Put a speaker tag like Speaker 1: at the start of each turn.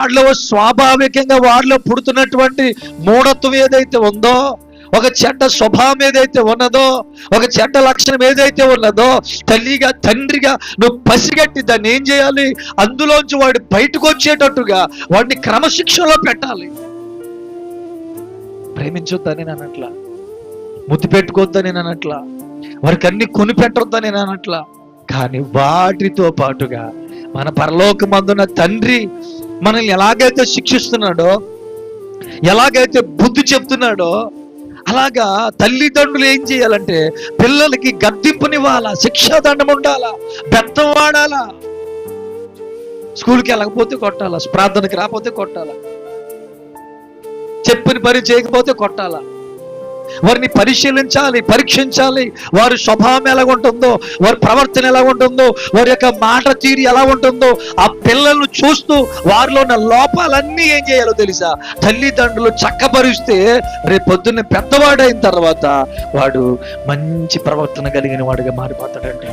Speaker 1: వాడిలో స్వాభావికంగా వాడిలో పుడుతున్నటువంటి మూఢత్వం ఏదైతే ఉందో, ఒక చెడ్డ స్వభావం ఏదైతే ఉన్నదో, ఒక చెడ్డ లక్షణం ఏదైతే ఉన్నదో, తల్లిగా తండ్రిగా నువ్వు పసిగట్టి దాన్ని ఏం చేయాలి? అందులోంచి వాడు బయటకు వచ్చేటట్టుగా వాడిని క్రమశిక్షణలో పెట్టాలి. ప్రేమించొద్దని నేను అనట్లా, ముద్దు పెట్టుకోవద్దని నేను అనట్లా, వారికి అన్ని కొని పెట్టొద్దని నేను అనట్లా. కానీ వాటితో పాటుగా మన పరలోకమందున్న తండ్రి మనల్ని ఎలాగైతే శిక్షిస్తున్నాడో, ఎలాగైతే బుద్ధి చెప్తున్నాడో, అలాగా తల్లిదండ్రులు ఏం చేయాలంటే పిల్లలకి గద్దింపునివ్వాలా, శిక్షాదండం ఉండాలా, బెత్తం వాడాలా. స్కూల్కి వెళ్ళకపోతే కొట్టాలా, ప్రార్థనకి రాకపోతే కొట్టాలా, చెప్పిన పని చేయకపోతే కొట్టాలా. వారిని పరిశీలించాలి, పరీక్షించాలి. వారి స్వభావం ఎలా ఉంటుందో, వారి ప్రవర్తన ఎలా ఉంటుందో, వారి యొక్క మాట తీరు ఎలా ఉంటుందో ఆ పిల్లలను చూస్తూ వారిలో ఉన్న లోపాలన్నీ ఏం చేయాలో తెలుసా? తల్లిదండ్రులు చక్కపరిస్తే రేపు పొద్దున్న పెద్దవాడైన తర్వాత వాడు మంచి ప్రవర్తన కలిగిన వాడిగా మారిపోతాడంటే.